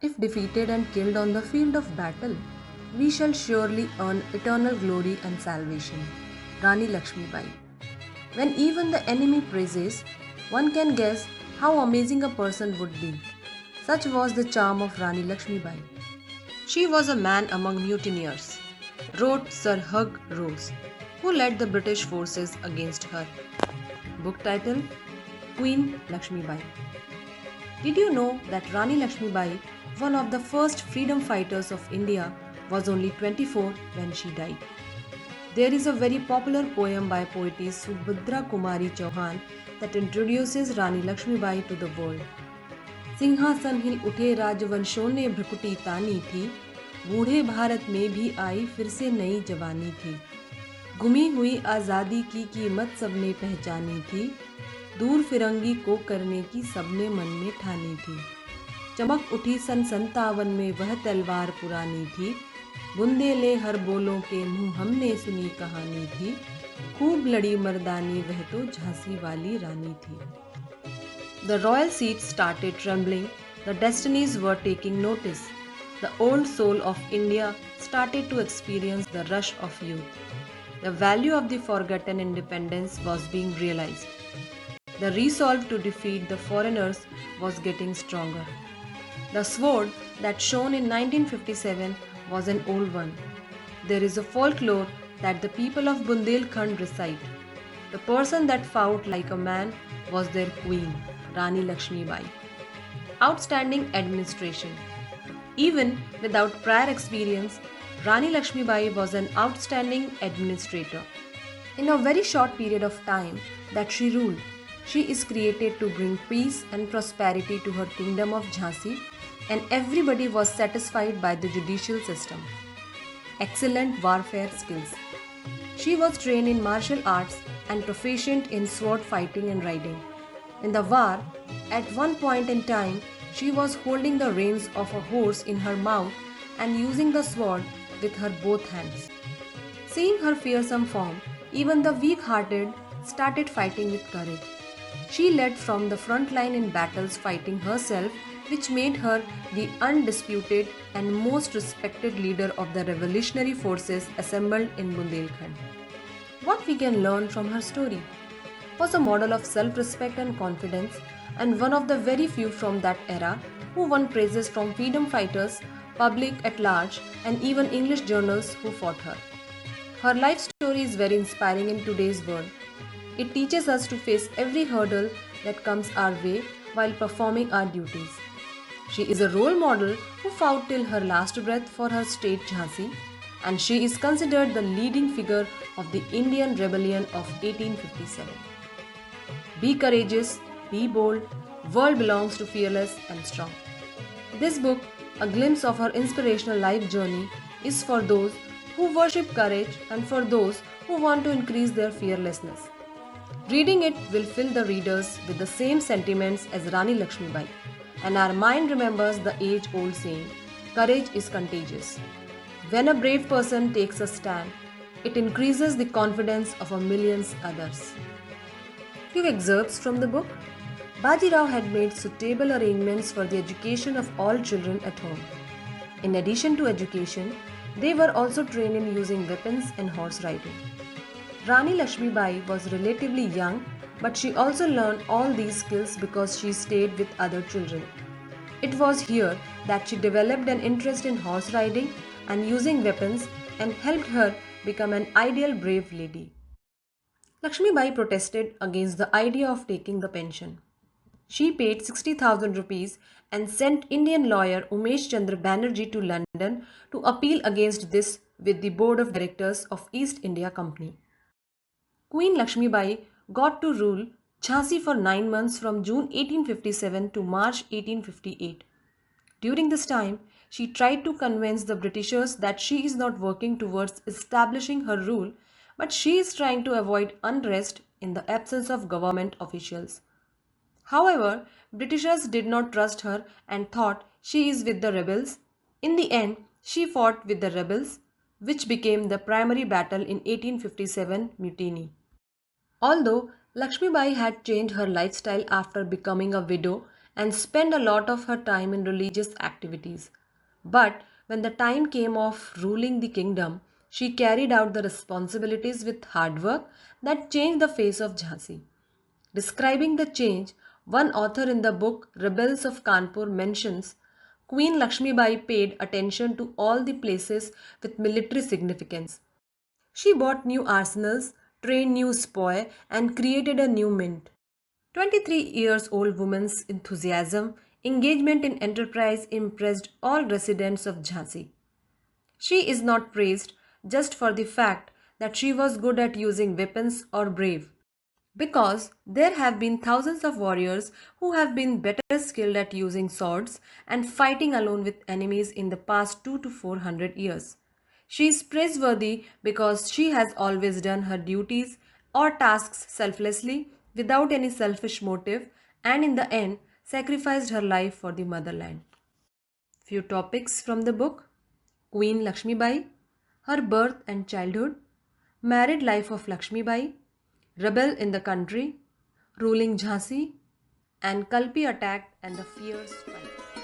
If defeated and killed on the field of battle, we shall surely earn eternal glory and salvation. Rani Lakshmibai. When even the enemy praises, one can guess how amazing a person would be. Such was the charm of Rani Lakshmibai. She was a man among mutineers, wrote Sir Hugh Rose, who led the British forces against her. Book title: Queen Lakshmibai. Did you know that Rani Lakshmibai, one of the first freedom fighters of India, was only 24 when she died? There is a very popular poem by poetess Subhadra Kumari Chauhan that introduces Rani Lakshmibai to the world. सिंहासन हिल उठे राजवंशों ने भ्रुकुटी तानी थी, बूढ़े भारत में भी आई फिर से नई जवानी थी। गुमी हुई आज़ादी की कीमत सबने पहचानी थी, दूर फिरंगी को करने की सबने मन में ठानी थी। चमक उठी सन 57 में वह तलवार पुरानी थी, बुंदेले हर बोलों के मुंह हमने सुनी कहानी थी, खूब लड़ी मर्दानी वह तो झांसी वाली रानी थी। The royal seat started trembling, the destinies were taking notice. The old soul of India started to experience the rush of youth. The value of the forgotten independence was being realized. The resolve to defeat the foreigners was getting stronger. The sword that shone in 1957 was an old one. There is a folklore that the people of Bundelkhand recite. The person that fought like a man was their queen, Rani Lakshmibai. Outstanding administration. Even without prior experience, Rani Lakshmibai was an outstanding administrator. In a very short period of time that she ruled, she is created to bring peace and prosperity to her kingdom of Jhansi, and everybody was satisfied by the judicial system. Excellent warfare skills. She was trained in martial arts and proficient in sword fighting and riding. In the war, at one point in time, she was holding the reins of a horse in her mouth and using the sword with her both hands. Seeing her fearsome form, even the weak-hearted started fighting with courage. She led from the front line in battles fighting herself, which made her the undisputed and most respected leader of the revolutionary forces assembled in Bundelkhand. What we can learn from her story? Was a model of self-respect and confidence, and one of the very few from that era who won praises from freedom fighters, public at large, and even English journals who fought her. Her life story is very inspiring in today's world. It teaches us to face every hurdle that comes our way while performing our duties. She is a role model who fought till her last breath for her state Jhansi, and she is considered the leading figure of the Indian Rebellion of 1857. Be courageous, be bold, world belongs to fearless and strong. This book, a glimpse of her inspirational life journey, is for those who worship courage and for those who want to increase their fearlessness. Reading it will fill the readers with the same sentiments as Rani Lakshmibai, and our mind remembers the age-old saying, courage is contagious. When a brave person takes a stand, it increases the confidence of a millions others. Few excerpts from the book. Baji Rao had made suitable arrangements for the education of all children at home. In addition to education, they were also trained in using weapons and horse riding. Rani Lakshmibai was relatively young, but she also learned all these skills because she stayed with other children. It was here that she developed an interest in horse riding and using weapons and helped her become an ideal brave lady. Lakshmibai protested against the idea of taking the pension. She paid 60,000 rupees and sent Indian lawyer Umesh Chandra Banerjee to London to appeal against this with the board of directors of East India Company. Queen Lakshmibai got to rule Jhansi for 9 months from June 1857 to March 1858. During this time, she tried to convince the Britishers that she is not working towards establishing her rule, but she is trying to avoid unrest in the absence of government officials. However, Britishers did not trust her and thought she is with the rebels. In the end, she fought with the rebels, which became the primary battle in 1857 mutiny. Although Lakshmibai had changed her lifestyle after becoming a widow and spent a lot of her time in religious activities. But when the time came of ruling the kingdom, she carried out the responsibilities with hard work that changed the face of Jhansi. Describing the change, one author in the book Rebels of Kanpur mentions Queen Lakshmi Bai paid attention to all the places with military significance. She bought new arsenals, trained new spoy, and created a new mint. 23 years old woman's enthusiasm, engagement in enterprise impressed all residents of Jhansi. She is not praised just for the fact that she was good at using weapons or brave, because there have been thousands of warriors who have been better skilled at using swords and fighting alone with enemies in the past 2 to 400 years. She is praiseworthy because she has always done her duties or tasks selflessly without any selfish motive, and in the end sacrificed her life for the motherland. Few topics from the book: Queen Lakshmi Bai, her birth and childhood, married life of Lakshmi Bai, rebel in the country, ruling Jhansi, and Kalpi attack and the fierce fight.